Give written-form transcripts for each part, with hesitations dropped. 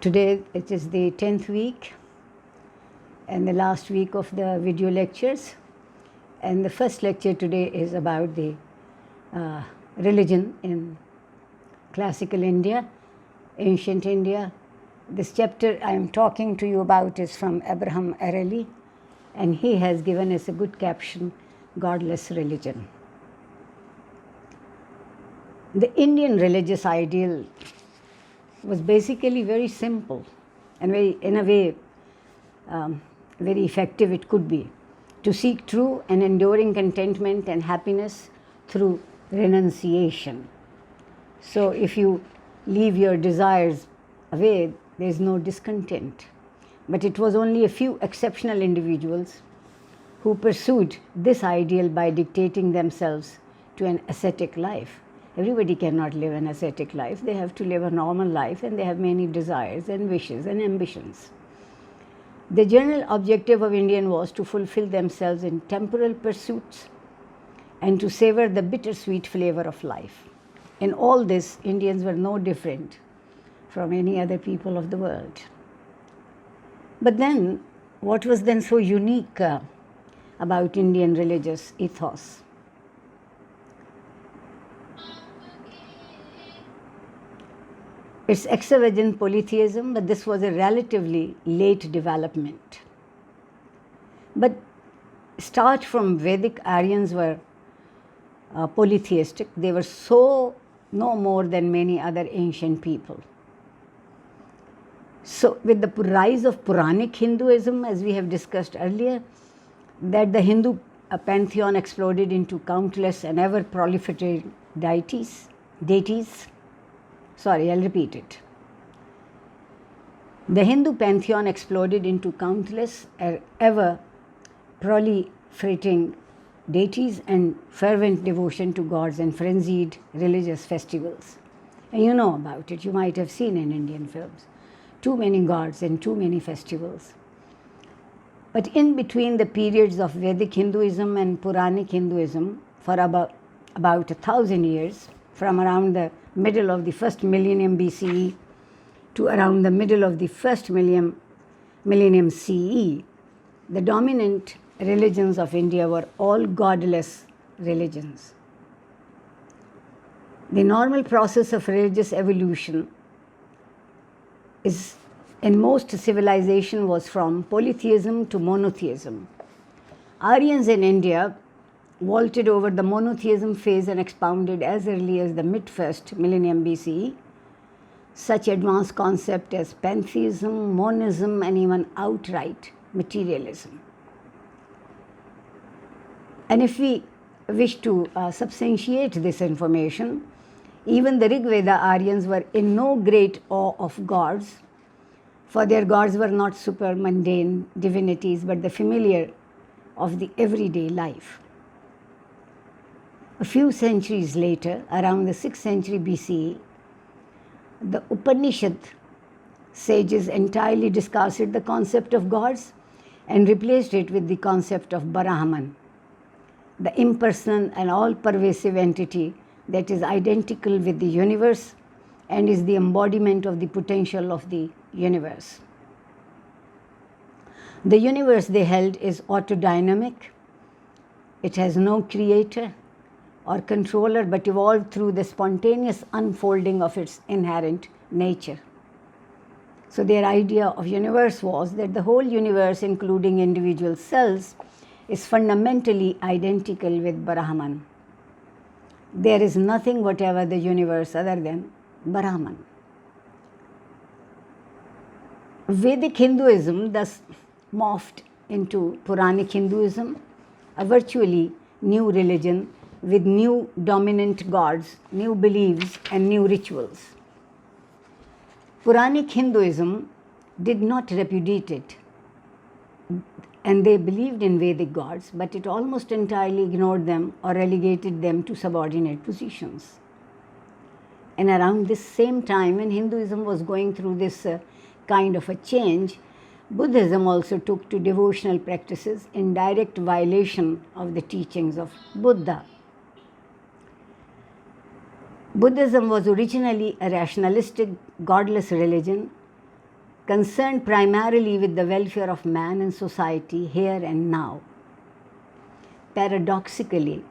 Today it is the 10th week and the last week of the video lectures, and the first lecture today is about the religion in classical India, ancient India. This chapter I am talking to you about is from Abraham Areli, and he has given us a good caption, Godless Religion. The Indian religious ideal was basically very simple and very, in a way, very effective it could be, to seek true and enduring contentment and happiness through renunciation. So if you leave your desires away, there is no discontent. But it was only a few exceptional individuals who pursued this ideal by dictating themselves to an ascetic life. Everybody cannot live an ascetic life. They have to live a normal life, and they have many desires and wishes and ambitions. The general objective of Indians was to fulfill themselves in temporal pursuits and to savor the bittersweet flavor of life. In all this, Indians were no different from any other people of the world. But then, what was then so unique about Indian religious ethos? It's extravagant polytheism, but this was a relatively late development. But start from Vedic, Aryans were polytheistic. They were no more than many other ancient people. So with the rise of Puranic Hinduism, as we have discussed earlier, that the Hindu pantheon exploded into countless and ever proliferating deities. Sorry, I'll repeat it. The Hindu pantheon exploded into countless ever proliferating deities and fervent devotion to gods and frenzied religious festivals. And you know about it, you might have seen in Indian films. Too many gods and too many festivals. But in between the periods of Vedic Hinduism and Puranic Hinduism, for about 1,000 years, from around the middle of the first millennium BCE to around the middle of the first millennium CE, the dominant religions of India were all godless religions. The normal process of religious evolution in most civilization was from polytheism to monotheism. Aryans in India vaulted over the monotheism phase and expounded as early as the mid-first millennium BCE such advanced concepts as pantheism, monism, and even outright materialism. And if we wish to substantiate this information, even the Rig Veda Aryans were in no great awe of gods, for their gods were not super mundane divinities but the familiar of the everyday life. A few centuries later, around the 6th century BCE, the Upanishad sages entirely discarded the concept of gods and replaced it with the concept of Brahman, the impersonal and all-pervasive entity that is identical with the universe and is the embodiment of the potential of the universe. The universe, they held, is autodynamic. It has no creator or controller, but evolved through the spontaneous unfolding of its inherent nature. So their idea of universe was that the whole universe, including individual cells, is fundamentally identical with Brahman. There is nothing whatever the universe other than Brahman. Vedic Hinduism thus morphed into Puranic Hinduism, a virtually new religion with new dominant gods, new beliefs, and new rituals. Puranic Hinduism did not repudiate it, and they believed in Vedic gods, but it almost entirely ignored them or relegated them to subordinate positions. And around this same time, when Hinduism was going through this kind of a change, Buddhism also took to devotional practices in direct violation of the teachings of Buddha. Buddhism was originally a rationalistic, godless religion concerned primarily with the welfare of man and society here and now. Paradoxically,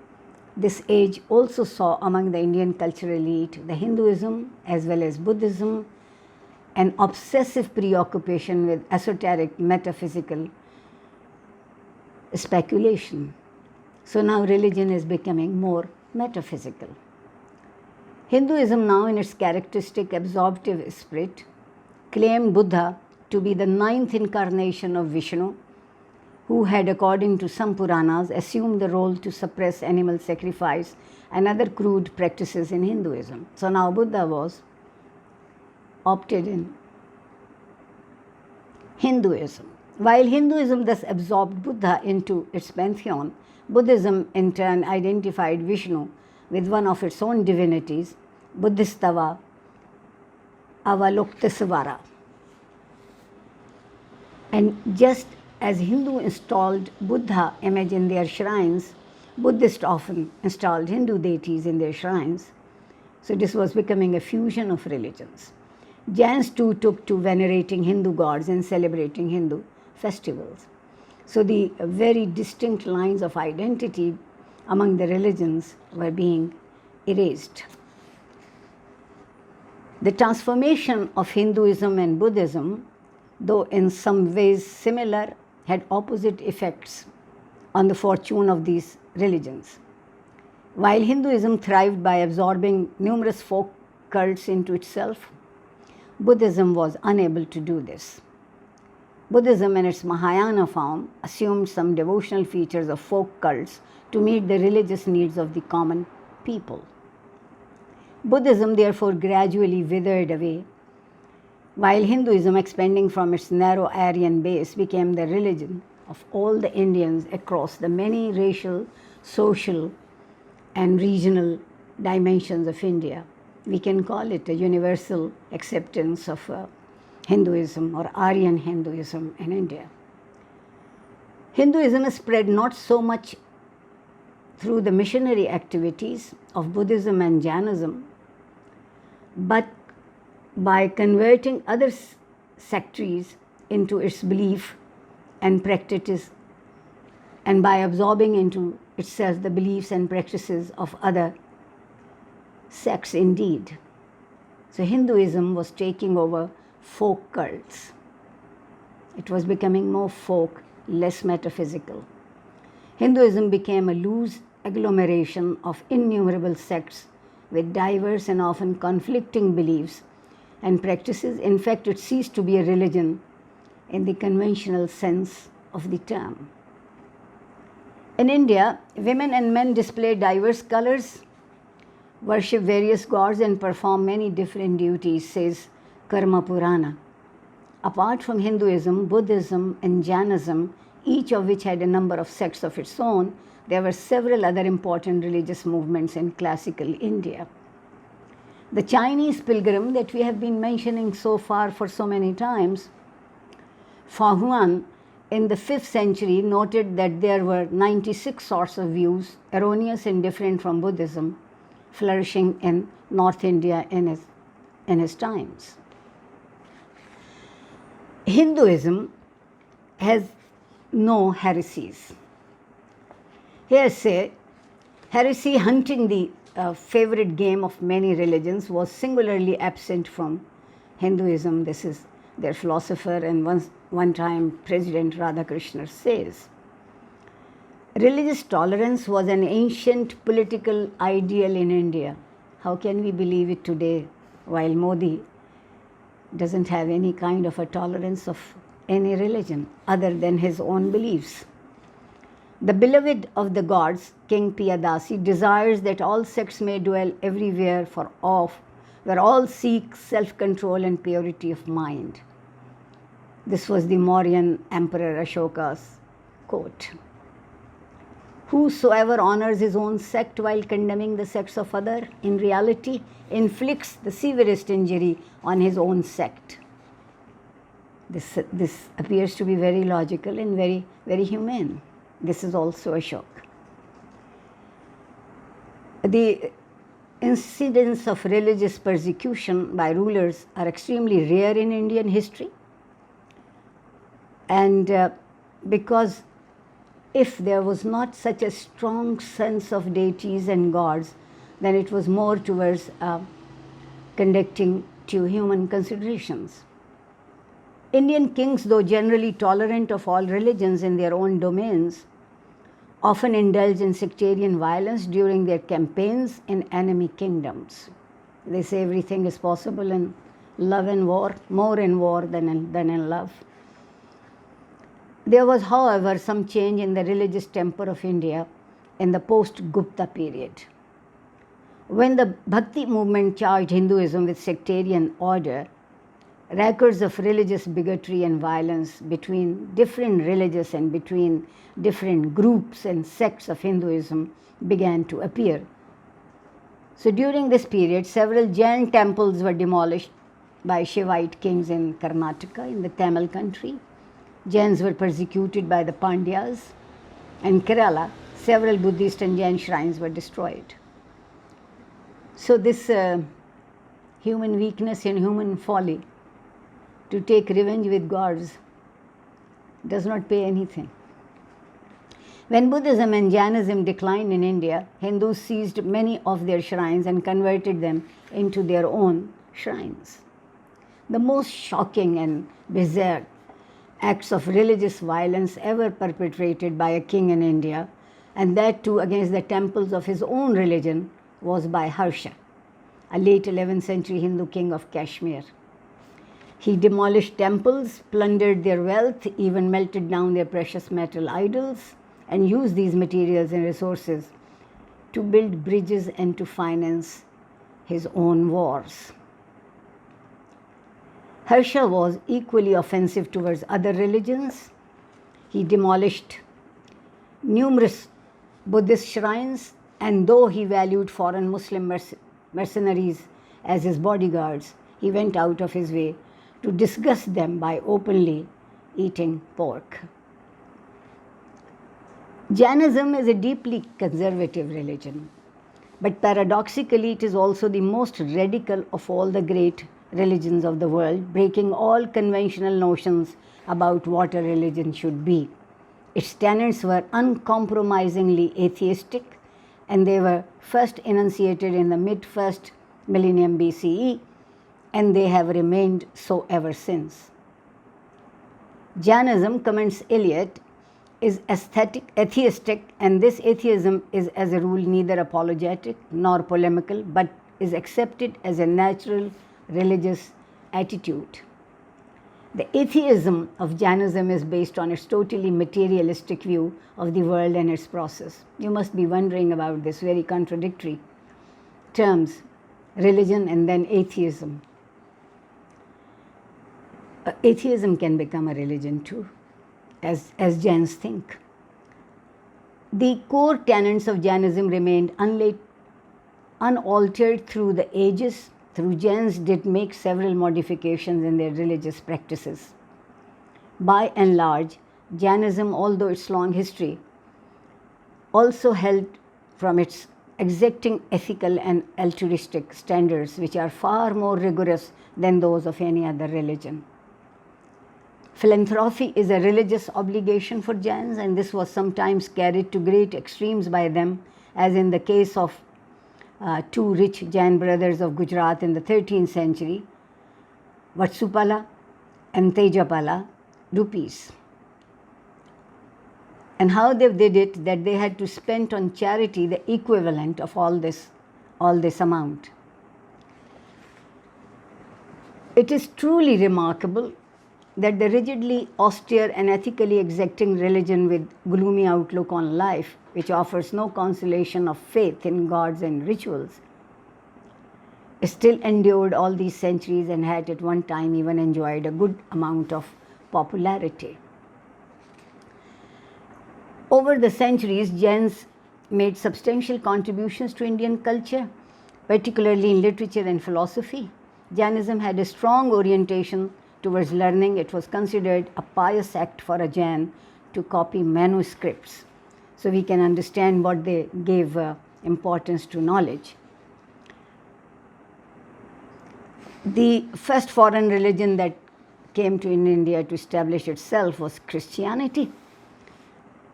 this age also saw among the Indian cultural elite the Hinduism as well as Buddhism, an obsessive preoccupation with esoteric metaphysical speculation. So now religion is becoming more metaphysical. Hinduism, now in its characteristic absorptive spirit, claimed Buddha to be the ninth incarnation of Vishnu, who had, according to some Puranas, assumed the role to suppress animal sacrifice and other crude practices in Hinduism. So now Buddha was opted in Hinduism. While Hinduism thus absorbed Buddha into its pantheon, Buddhism in turn identified Vishnu with one of its own divinities, Buddhistava Avalokitesvara. And just as Hindu installed Buddha image in their shrines, Buddhists often installed Hindu deities in their shrines. So this was becoming a fusion of religions. Jains too took to venerating Hindu gods and celebrating Hindu festivals. So the very distinct lines of identity among the religions were being erased. The transformation of Hinduism and Buddhism, though in some ways similar, had opposite effects on the fortune of these religions. While Hinduism thrived by absorbing numerous folk cults into itself, Buddhism was unable to do this. Buddhism in its Mahayana form assumed some devotional features of folk cults to meet the religious needs of the common people. Buddhism therefore gradually withered away, while Hinduism, expanding from its narrow Aryan base, became the religion of all the Indians across the many racial, social, and regional dimensions of India. We can call it a universal acceptance of Hinduism or Aryan Hinduism in India. Hinduism spread not so much through the missionary activities of Buddhism and Jainism, but by converting other sectaries into its belief and practices, and by absorbing into itself the beliefs and practices of other sects indeed. So Hinduism was taking over folk cults. It was becoming more folk, less metaphysical. Hinduism became a loose agglomeration of innumerable sects with diverse and often conflicting beliefs and practices. In fact, it ceased to be a religion in the conventional sense of the term. In India, women and men display diverse colors, worship various gods, and perform many different duties, says Karma Purana. Apart from Hinduism, Buddhism, and Jainism, each of which had a number of sects of its own, there were several other important religious movements in classical India. The Chinese pilgrim that we have been mentioning so far for so many times, Fa Huan, in the 5th century noted that there were 96 sorts of views, erroneous and different from Buddhism, flourishing in North India in his times. Hinduism has no heresies. Here say, heresy, hunting the favorite game of many religions, was singularly absent from Hinduism. This is their philosopher and one time President Radhakrishna says. Religious tolerance was an ancient political ideal in India. How can we believe it today while Modi doesn't have any kind of a tolerance of any religion other than his own beliefs? The beloved of the gods, King Piyadasi, desires that all sects may dwell everywhere where all seek self-control and purity of mind. This was the Mauryan Emperor Ashoka's quote. Whosoever honors his own sect while condemning the sects of other, in reality inflicts the severest injury on his own sect. This appears to be very logical and very, very humane. This is also Ashoka. The incidents of religious persecution by rulers are extremely rare in Indian history. And because if there was not such a strong sense of deities and gods, then it was more towards conducting to human considerations. Indian kings, though generally tolerant of all religions in their own domains, often indulge in sectarian violence during their campaigns in enemy kingdoms. They say everything is possible in love and war, more in war than in love. There was, however, some change in the religious temper of India in the post-Gupta period. When the Bhakti movement charged Hinduism with sectarian order, records of religious bigotry and violence between different religious and between different groups and sects of Hinduism began to appear. So during this period, several Jain temples were demolished by Shivite kings in Karnataka, in the Tamil country. Jains were persecuted by the Pandyas. In Kerala, several Buddhist and Jain shrines were destroyed. So this human weakness and human folly to take revenge with gods does not pay anything. When Buddhism and Jainism declined in India, Hindus seized many of their shrines and converted them into their own shrines. The most shocking and bizarre acts of religious violence ever perpetrated by a king in India, and that too against the temples of his own religion, was by Harsha, a late 11th century Hindu king of Kashmir. He demolished temples, plundered their wealth, even melted down their precious metal idols, and used these materials and resources to build bridges and to finance his own wars. Harsha was equally offensive towards other religions. He demolished numerous Buddhist shrines, and though he valued foreign Muslim mercenaries as his bodyguards, he went out of his way to disgust them by openly eating pork. Jainism is a deeply conservative religion, but paradoxically it is also the most radical of all the great religions of the world, breaking all conventional notions about what a religion should be. Its tenets were uncompromisingly atheistic, and they were first enunciated in the mid-first millennium BCE, and they have remained so ever since. Jainism, comments Eliot, is atheistic, and this atheism is as a rule neither apologetic nor polemical, but is accepted as a natural religious attitude. The atheism of Jainism is based on its totally materialistic view of the world and its process. You must be wondering about this very contradictory terms, religion and then atheism. Atheism can become a religion too, as Jains think. The core tenets of Jainism remained unaltered through the ages. Through Jains did make several modifications in their religious practices. By and large, Jainism, although its long history, also held from its exacting ethical and altruistic standards, which are far more rigorous than those of any other religion. Philanthropy is a religious obligation for Jains, and this was sometimes carried to great extremes by them, as in the case of two rich Jain brothers of Gujarat in the 13th century, Vatsupala and Tejapala rupees. And how they did it, that they had to spend on charity the equivalent of all this amount. It is truly remarkable that the rigidly austere and ethically exacting religion with gloomy outlook on life, which offers no consolation of faith in gods and rituals, still endured all these centuries and had at one time even enjoyed a good amount of popularity. Over the centuries, Jains made substantial contributions to Indian culture, particularly in literature and philosophy. Jainism had a strong orientation towards learning. It was considered a pious act for a Jain to copy manuscripts. So we can understand what they gave importance to knowledge. The first foreign religion that came to in India to establish itself was Christianity.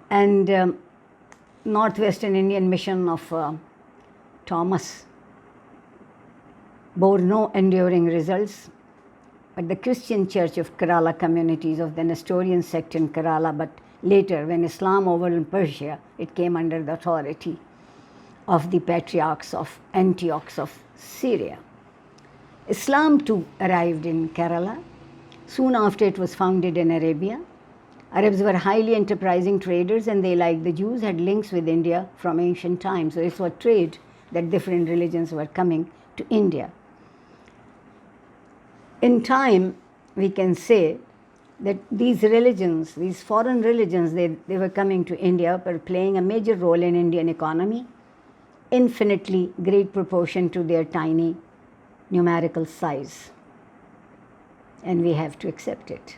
And Northwestern Indian mission of Thomas bore no enduring results, but the Christian Church of Kerala communities of the Nestorian sect in Kerala, but later when Islam overwhelmed Persia, it came under the authority of the patriarchs of Antioch of Syria. Islam too arrived in Kerala. Soon after it was founded in Arabia. Arabs were highly enterprising traders, and they, like the Jews, had links with India from ancient times. So it's for trade that different religions were coming to India. In time, we can say that these religions, these foreign religions, they were coming to India, were playing a major role in Indian economy, infinitely great proportion to their tiny numerical size. And we have to accept it.